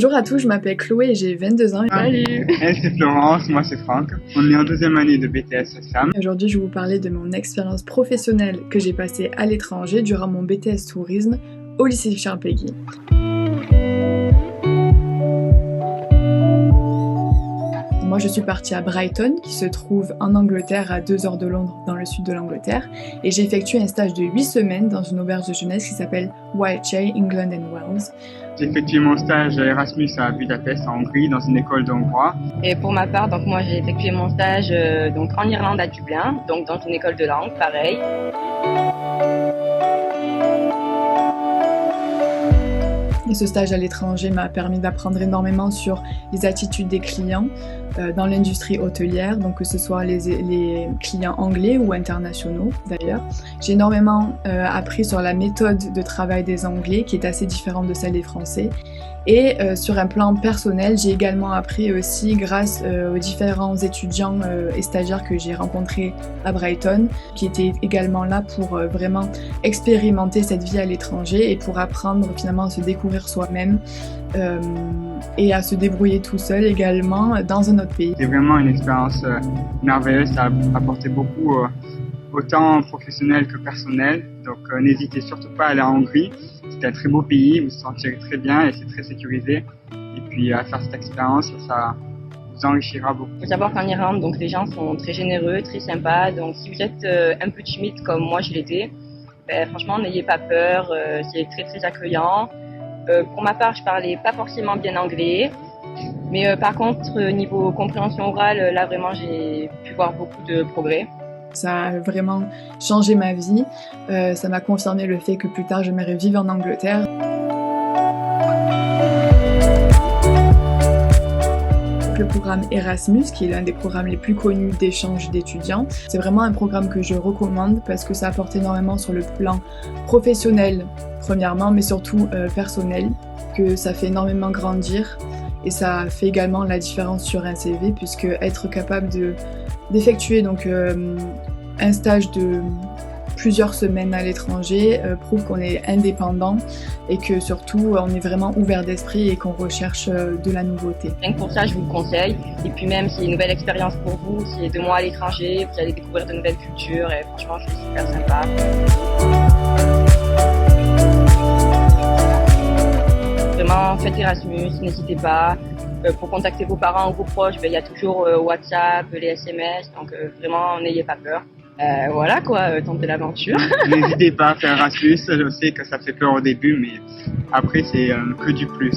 Bonjour à tous, je m'appelle Chloé et j'ai 22 ans. Salut. Elle c'est Florence, moi c'est Franck. On est en deuxième année de BTS SAM. Aujourd'hui, je vais vous parler de mon expérience professionnelle que j'ai passée à l'étranger durant mon BTS Tourisme au lycée Charles Péguy. Moi, je suis partie à Brighton, qui se trouve en Angleterre, à 2 heures de Londres, dans le sud de l'Angleterre. Et j'ai effectué un stage de 8 semaines dans une auberge de jeunesse qui s'appelle YHA, England and Wales. J'ai effectué mon stage Erasmus à Budapest, en Hongrie, dans une école d'hongrois. Et pour ma part, donc moi j'ai effectué mon stage donc en Irlande à Dublin, donc dans une école de langue, pareil. Et ce stage à l'étranger m'a permis d'apprendre énormément sur les attitudes des clients dans l'industrie hôtelière, donc que ce soit les clients anglais ou internationaux d'ailleurs. J'ai énormément appris sur la méthode de travail des Anglais qui est assez différente de celle des Français. Et sur un plan personnel, j'ai également appris aussi grâce aux différents étudiants et stagiaires que j'ai rencontrés à Brighton, qui étaient également là pour vraiment expérimenter cette vie à l'étranger et pour apprendre finalement à se découvrir soi-même et à se débrouiller tout seul également dans un autre pays. C'est vraiment une expérience merveilleuse, ça a apporté beaucoup autant professionnel que personnel. Donc n'hésitez surtout pas à aller en Hongrie. C'est un très beau pays, vous vous sentirez très bien et c'est très sécurisé. Et puis à faire cette expérience, ça vous enrichira beaucoup. Il faut savoir qu'en Irlande, donc les gens sont très généreux, très sympas. Donc si vous êtes un peu timide comme moi je l'étais, franchement n'ayez pas peur, c'est très très accueillant. Pour ma part, je parlais pas forcément bien anglais, mais par contre niveau compréhension orale, là vraiment j'ai pu voir beaucoup de progrès. Ça a vraiment changé ma vie, ça m'a confirmé le fait que plus tard j'aimerais vivre en Angleterre. Le programme Erasmus, qui est l'un des programmes les plus connus d'échange d'étudiants, c'est vraiment un programme que je recommande parce que ça apporte énormément sur le plan professionnel premièrement, mais surtout personnel, que ça fait énormément grandir et ça fait également la différence sur un CV puisque être capable d'effectuer donc un stage de plusieurs semaines à l'étranger prouve qu'on est indépendant et que surtout on est vraiment ouvert d'esprit et qu'on recherche de la nouveauté. Rien que pour ça, je vous le conseille. Et puis même, c'est une nouvelle expérience pour vous, c'est 2 mois à l'étranger, vous allez découvrir de nouvelles cultures et franchement, c'est super sympa. Vraiment, faites Erasmus, n'hésitez pas. Pour contacter vos parents ou vos proches, il y a toujours WhatsApp, les SMS, donc vraiment n'ayez pas peur. Voilà quoi, tentez l'aventure. N'hésitez pas à faire Erasmus, je sais que ça fait peur au début, mais après c'est que du plus.